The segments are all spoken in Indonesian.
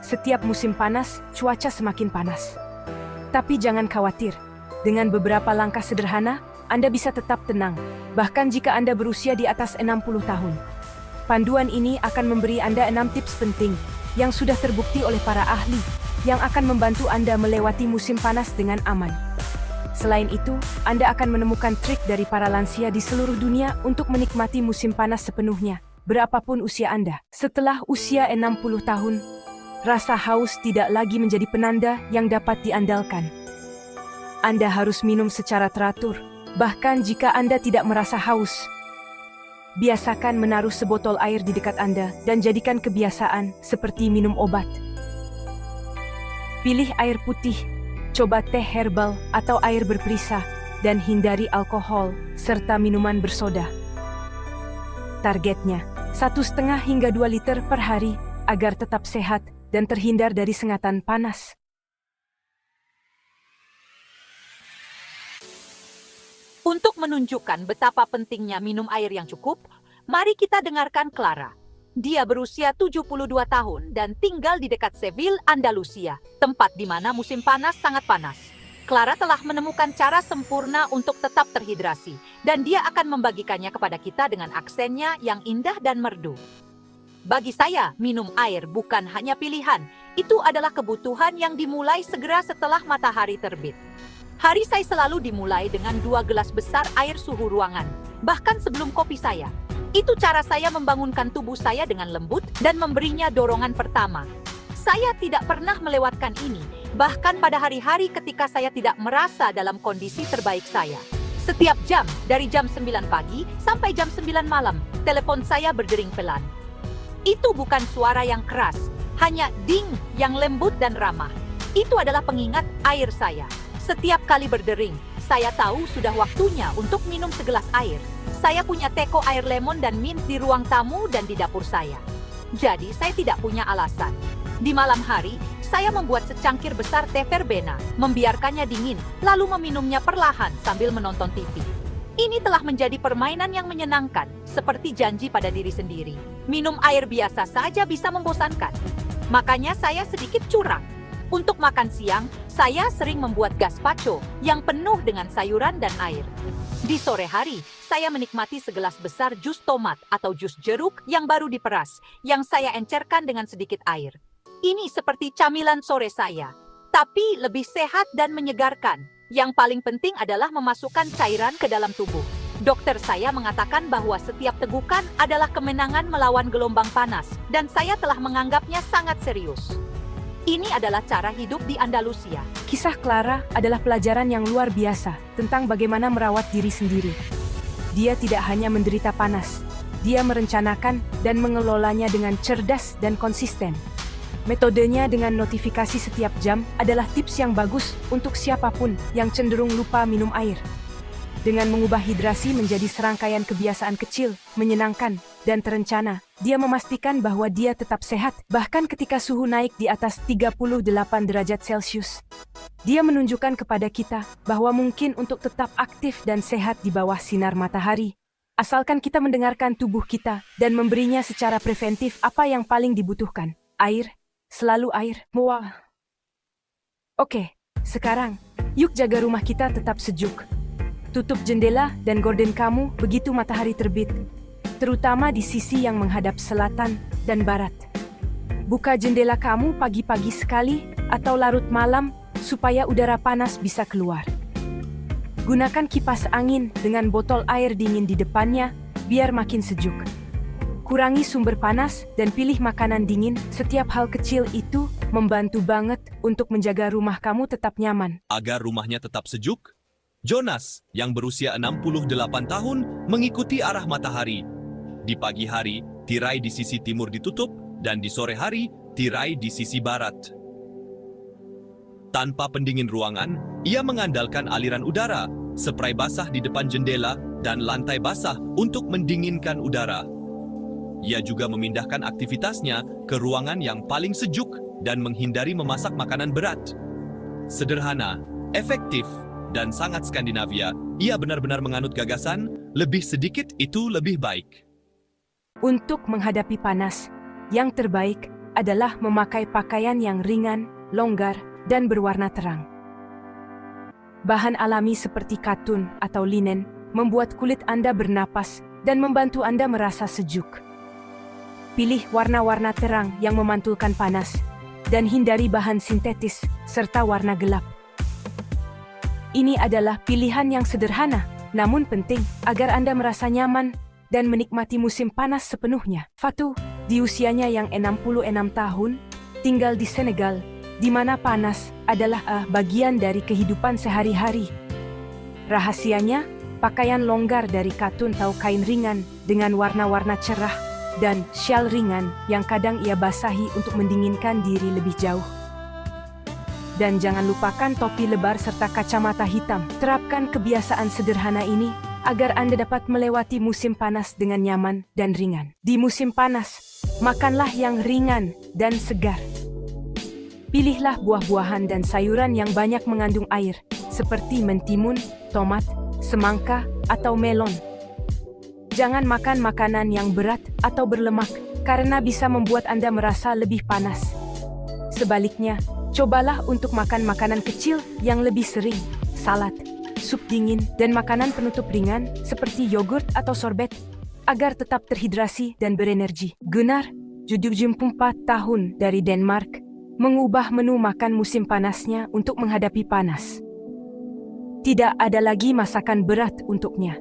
Setiap musim panas, cuaca semakin panas. Tapi jangan khawatir, dengan beberapa langkah sederhana, Anda bisa tetap tenang, bahkan jika Anda berusia di atas 60 tahun. Panduan ini akan memberi Anda 6 tips penting yang sudah terbukti oleh para ahli, yang akan membantu Anda melewati musim panas dengan aman. Selain itu, Anda akan menemukan trik dari para lansia di seluruh dunia untuk menikmati musim panas sepenuhnya, berapapun usia Anda. Setelah usia 60 tahun, rasa haus tidak lagi menjadi penanda yang dapat diandalkan. Anda harus minum secara teratur, bahkan jika Anda tidak merasa haus. Biasakan menaruh sebotol air di dekat Anda dan jadikan kebiasaan seperti minum obat. Pilih air putih, coba teh herbal atau air berperisa, dan hindari alkohol serta minuman bersoda. Targetnya, 1,5 hingga 2 liter per hari agar tetap sehat dan terhindar dari sengatan panas. Untuk menunjukkan betapa pentingnya minum air yang cukup, mari kita dengarkan Clara. Dia berusia 72 tahun dan tinggal di dekat Seville, Andalusia, tempat di mana musim panas sangat panas. Clara telah menemukan cara sempurna untuk tetap terhidrasi, dan dia akan membagikannya kepada kita dengan aksennya yang indah dan merdu. Bagi saya, minum air bukan hanya pilihan, itu adalah kebutuhan yang dimulai segera setelah matahari terbit. Hari saya selalu dimulai dengan 2 gelas besar air suhu ruangan, bahkan sebelum kopi saya. Itu cara saya membangunkan tubuh saya dengan lembut dan memberinya dorongan pertama. Saya tidak pernah melewatkan ini, bahkan pada hari-hari ketika saya tidak merasa dalam kondisi terbaik saya. Setiap jam, dari jam 9 pagi sampai jam 9 malam, telepon saya berdering pelan. Itu bukan suara yang keras, hanya ding yang lembut dan ramah. Itu adalah pengingat air saya. Setiap kali berdering, saya tahu sudah waktunya untuk minum segelas air. Saya punya teko air lemon dan mint di ruang tamu dan di dapur saya. Jadi, saya tidak punya alasan. Di malam hari, saya membuat secangkir besar teh verbena, membiarkannya dingin, lalu meminumnya perlahan sambil menonton TV. Ini telah menjadi permainan yang menyenangkan, seperti janji pada diri sendiri. Minum air biasa saja bisa membosankan. Makanya saya sedikit curang. Untuk makan siang, saya sering membuat gazpacho yang penuh dengan sayuran dan air. Di sore hari, saya menikmati segelas besar jus tomat atau jus jeruk yang baru diperas, yang saya encerkan dengan sedikit air. Ini seperti camilan sore saya, tapi lebih sehat dan menyegarkan. Yang paling penting adalah memasukkan cairan ke dalam tubuh. Dokter saya mengatakan bahwa setiap tegukan adalah kemenangan melawan gelombang panas, dan saya telah menganggapnya sangat serius. Ini adalah cara hidup di Andalusia. Kisah Clara adalah pelajaran yang luar biasa tentang bagaimana merawat diri sendiri. Dia tidak hanya menderita panas, dia merencanakan dan mengelolanya dengan cerdas dan konsisten. Metodenya dengan notifikasi setiap jam adalah tips yang bagus untuk siapapun yang cenderung lupa minum air. Dengan mengubah hidrasi menjadi serangkaian kebiasaan kecil, menyenangkan, dan terencana, dia memastikan bahwa dia tetap sehat, bahkan ketika suhu naik di atas 38 derajat Celcius. Dia menunjukkan kepada kita bahwa mungkin untuk tetap aktif dan sehat di bawah sinar matahari, asalkan kita mendengarkan tubuh kita dan memberinya secara preventif apa yang paling dibutuhkan. Air, selalu air. Wah. Oke, sekarang, yuk jaga rumah kita tetap sejuk. Tutup jendela dan gorden kamu begitu matahari terbit, terutama di sisi yang menghadap selatan dan barat. Buka jendela kamu pagi-pagi sekali atau larut malam supaya udara panas bisa keluar. Gunakan kipas angin dengan botol air dingin di depannya biar makin sejuk. Kurangi sumber panas dan pilih makanan dingin. Setiap hal kecil itu membantu banget untuk menjaga rumah kamu tetap nyaman. Agar rumahnya tetap sejuk, Jonas, yang berusia 68 tahun, mengikuti arah matahari. Di pagi hari, tirai di sisi timur ditutup, dan di sore hari, tirai di sisi barat. Tanpa pendingin ruangan, ia mengandalkan aliran udara, spray basah di depan jendela, dan lantai basah untuk mendinginkan udara. Ia juga memindahkan aktivitasnya ke ruangan yang paling sejuk dan menghindari memasak makanan berat. Sederhana, efektif, dan sangat Skandinavia, ia benar-benar menganut gagasan, lebih sedikit itu lebih baik. Untuk menghadapi panas, yang terbaik adalah memakai pakaian yang ringan, longgar, dan berwarna terang. Bahan alami seperti katun atau linen membuat kulit Anda bernapas dan membantu Anda merasa sejuk. Pilih warna-warna terang yang memantulkan panas, dan hindari bahan sintetis serta warna gelap. Ini adalah pilihan yang sederhana, namun penting agar Anda merasa nyaman dan menikmati musim panas sepenuhnya. Fatou, di usianya yang 66 tahun, tinggal di Senegal, di mana panas adalah bagian dari kehidupan sehari-hari. Rahasianya, pakaian longgar dari katun atau kain ringan dengan warna-warna cerah dan syal ringan yang kadang ia basahi untuk mendinginkan diri lebih jauh. Dan jangan lupakan topi lebar serta kacamata hitam. Terapkan kebiasaan sederhana ini agar Anda dapat melewati musim panas dengan nyaman dan ringan. Di musim panas, makanlah yang ringan dan segar. Pilihlah buah-buahan dan sayuran yang banyak mengandung air, seperti mentimun, tomat, semangka, atau melon. Jangan makan makanan yang berat atau berlemak, karena bisa membuat Anda merasa lebih panas. Sebaliknya, cobalah untuk makan makanan kecil yang lebih sering, salad, sup dingin, dan makanan penutup ringan seperti yogurt atau sorbet, agar tetap terhidrasi dan berenergi. Gunnar, 74 tahun dari Denmark, mengubah menu makan musim panasnya untuk menghadapi panas. Tidak ada lagi masakan berat untuknya.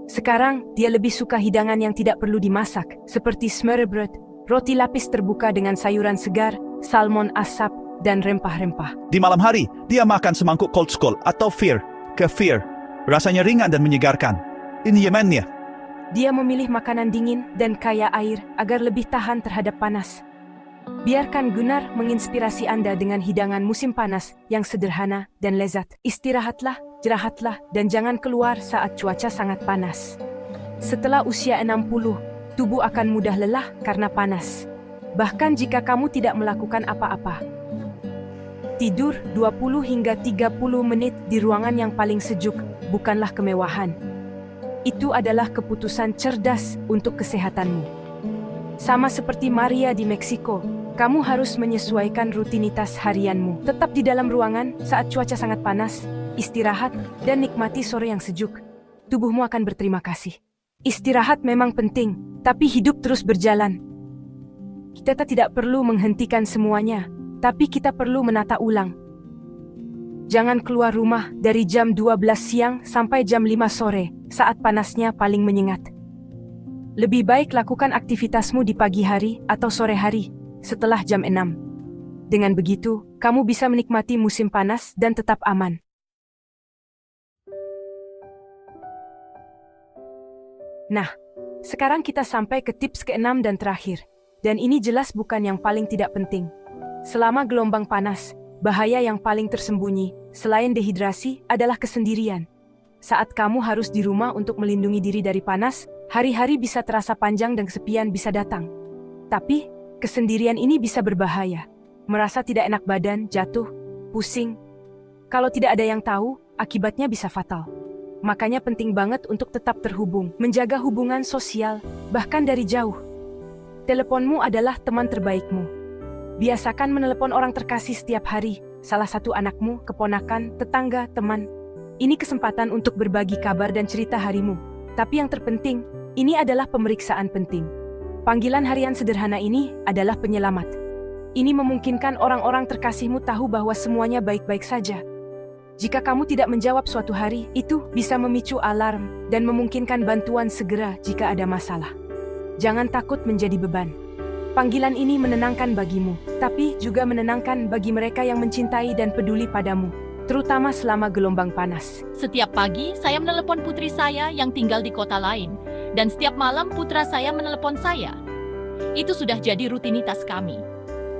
Sekarang, dia lebih suka hidangan yang tidak perlu dimasak, seperti smørrebrød, roti lapis terbuka dengan sayuran segar, salmon asap, dan rempah-rempah. Di malam hari, dia makan semangkuk cold skull atau kefir. Rasanya ringan dan menyegarkan. Ini Yemennya. Dia memilih makanan dingin dan kaya air agar lebih tahan terhadap panas. Biarkan Gunnar menginspirasi Anda dengan hidangan musim panas yang sederhana dan lezat. Istirahatlah, jerahatlah, dan jangan keluar saat cuaca sangat panas. Setelah usia 60, tubuh akan mudah lelah karena panas. Bahkan jika kamu tidak melakukan apa-apa. Tidur 20 hingga 30 menit di ruangan yang paling sejuk bukanlah kemewahan. Itu adalah keputusan cerdas untuk kesehatanmu. Sama seperti Maria di Meksiko, kamu harus menyesuaikan rutinitas harianmu. Tetap di dalam ruangan saat cuaca sangat panas, istirahat, dan nikmati sore yang sejuk. Tubuhmu akan berterima kasih. Istirahat memang penting, tapi hidup terus berjalan. Kita tidak perlu menghentikan semuanya, tapi kita perlu menata ulang. Jangan keluar rumah dari jam 12 siang sampai jam 5 sore, saat panasnya paling menyengat. Lebih baik lakukan aktivitasmu di pagi hari atau sore hari, setelah jam 6. Dengan begitu, kamu bisa menikmati musim panas dan tetap aman. Nah, sekarang kita sampai ke tips ke-6 dan terakhir. Dan ini jelas bukan yang paling tidak penting. Selama gelombang panas, bahaya yang paling tersembunyi, selain dehidrasi, adalah kesendirian. Saat kamu harus di rumah untuk melindungi diri dari panas, hari-hari bisa terasa panjang dan kesepian bisa datang. Tapi, kesendirian ini bisa berbahaya. Merasa tidak enak badan, jatuh, pusing. Kalau tidak ada yang tahu, akibatnya bisa fatal. Makanya penting banget untuk tetap terhubung, menjaga hubungan sosial, bahkan dari jauh. Teleponmu adalah teman terbaikmu. Biasakan menelepon orang terkasih setiap hari, salah satu anakmu, keponakan, tetangga, teman. Ini kesempatan untuk berbagi kabar dan cerita harimu. Tapi yang terpenting, ini adalah pemeriksaan penting. Panggilan harian sederhana ini adalah penyelamat. Ini memungkinkan orang-orang terkasihmu tahu bahwa semuanya baik-baik saja. Jika kamu tidak menjawab suatu hari, itu bisa memicu alarm dan memungkinkan bantuan segera jika ada masalah. Jangan takut menjadi beban. Panggilan ini menenangkan bagimu, tapi juga menenangkan bagi mereka yang mencintai dan peduli padamu, terutama selama gelombang panas. Setiap pagi, saya menelepon putri saya yang tinggal di kota lain, dan setiap malam putra saya menelepon saya. Itu sudah jadi rutinitas kami.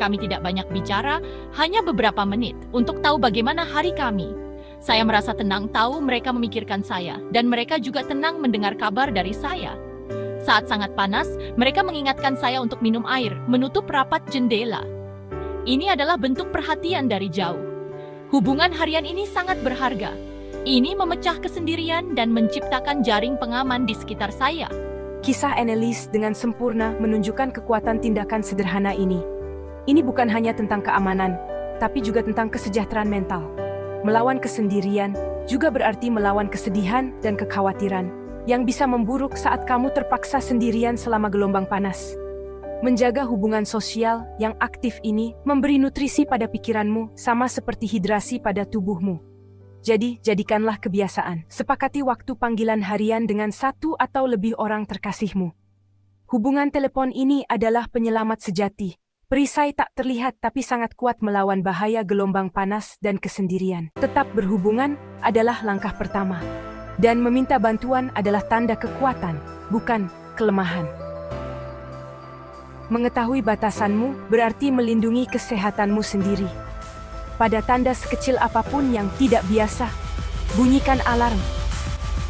Kami tidak banyak bicara, hanya beberapa menit, untuk tahu bagaimana hari kami. Saya merasa tenang tahu mereka memikirkan saya, dan mereka juga tenang mendengar kabar dari saya. Saat sangat panas, mereka mengingatkan saya untuk minum air, menutup rapat jendela. Ini adalah bentuk perhatian dari jauh. Hubungan harian ini sangat berharga. Ini memecah kesendirian dan menciptakan jaring pengaman di sekitar saya. Kisah Annelies dengan sempurna menunjukkan kekuatan tindakan sederhana ini. Ini bukan hanya tentang keamanan, tapi juga tentang kesejahteraan mental. Melawan kesendirian juga berarti melawan kesedihan dan kekhawatiran yang bisa memburuk saat kamu terpaksa sendirian selama gelombang panas. Menjaga hubungan sosial yang aktif ini memberi nutrisi pada pikiranmu sama seperti hidrasi pada tubuhmu. Jadi, jadikanlah kebiasaan. Sepakati waktu panggilan harian dengan satu atau lebih orang terkasihmu. Hubungan telepon ini adalah penyelamat sejati. Perisai tak terlihat tapi sangat kuat melawan bahaya gelombang panas dan kesendirian. Tetap berhubungan adalah langkah pertama. Dan meminta bantuan adalah tanda kekuatan, bukan kelemahan. Mengetahui batasanmu berarti melindungi kesehatanmu sendiri. Pada tanda sekecil apapun yang tidak biasa, bunyikan alarm.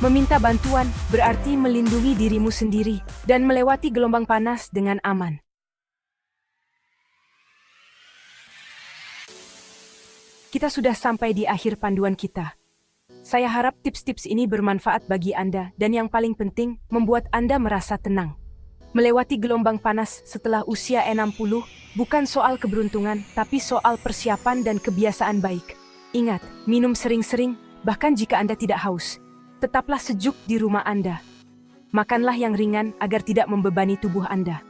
Meminta bantuan berarti melindungi dirimu sendiri dan melewati gelombang panas dengan aman. Kita sudah sampai di akhir panduan kita. Saya harap tips-tips ini bermanfaat bagi Anda dan yang paling penting, membuat Anda merasa tenang. Melewati gelombang panas setelah usia 60 bukan soal keberuntungan, tapi soal persiapan dan kebiasaan baik. Ingat, minum sering-sering, bahkan jika Anda tidak haus. Tetaplah sejuk di rumah Anda. Makanlah yang ringan agar tidak membebani tubuh Anda.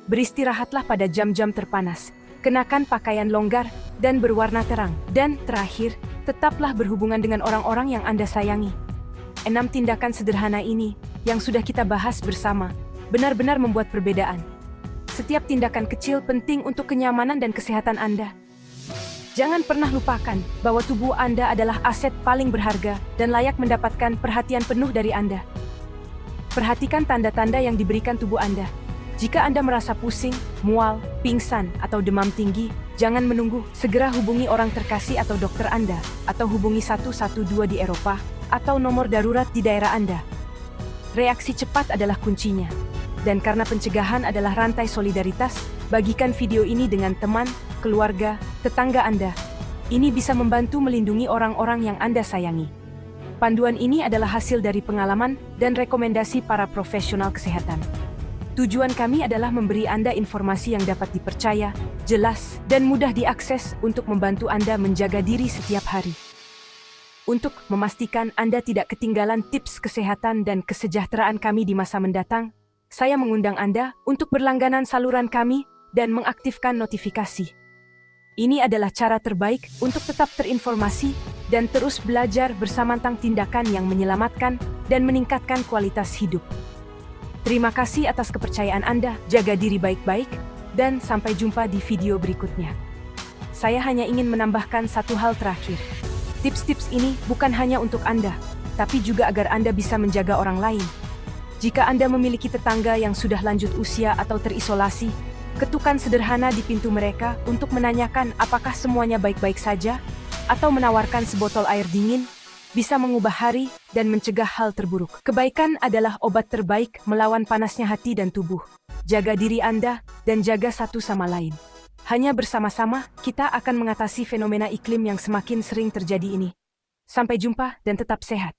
Beristirahatlah pada jam-jam terpanas. Kenakan pakaian longgar dan berwarna terang. Dan terakhir, tetaplah berhubungan dengan orang-orang yang Anda sayangi. 6 tindakan sederhana ini, yang sudah kita bahas bersama, benar-benar membuat perbedaan. Setiap tindakan kecil penting untuk kenyamanan dan kesehatan Anda. Jangan pernah lupakan bahwa tubuh Anda adalah aset paling berharga dan layak mendapatkan perhatian penuh dari Anda. Perhatikan tanda-tanda yang diberikan tubuh Anda. Jika Anda merasa pusing, mual, pingsan, atau demam tinggi, jangan menunggu. Segera hubungi orang terkasih atau dokter Anda, atau hubungi 112 di Eropa, atau nomor darurat di daerah Anda. Reaksi cepat adalah kuncinya. Dan karena pencegahan adalah rantai solidaritas, bagikan video ini dengan teman, keluarga, tetangga Anda. Ini bisa membantu melindungi orang-orang yang Anda sayangi. Panduan ini adalah hasil dari pengalaman dan rekomendasi para profesional kesehatan. Tujuan kami adalah memberi Anda informasi yang dapat dipercaya, jelas, dan mudah diakses untuk membantu Anda menjaga diri setiap hari. Untuk memastikan Anda tidak ketinggalan tips kesehatan dan kesejahteraan kami di masa mendatang, saya mengundang Anda untuk berlangganan saluran kami dan mengaktifkan notifikasi. Ini adalah cara terbaik untuk tetap terinformasi dan terus belajar bersama tentang tindakan yang menyelamatkan dan meningkatkan kualitas hidup. Terima kasih atas kepercayaan Anda, jaga diri baik-baik, dan sampai jumpa di video berikutnya. Saya hanya ingin menambahkan satu hal terakhir. Tips-tips ini bukan hanya untuk Anda, tapi juga agar Anda bisa menjaga orang lain. Jika Anda memiliki tetangga yang sudah lanjut usia atau terisolasi, ketukan sederhana di pintu mereka untuk menanyakan apakah semuanya baik-baik saja, atau menawarkan sebotol air dingin, bisa mengubah hari dan mencegah hal terburuk. Kebaikan adalah obat terbaik melawan panasnya hati dan tubuh. Jaga diri Anda dan jaga satu sama lain. Hanya bersama-sama, kita akan mengatasi fenomena iklim yang semakin sering terjadi ini. Sampai jumpa dan tetap sehat.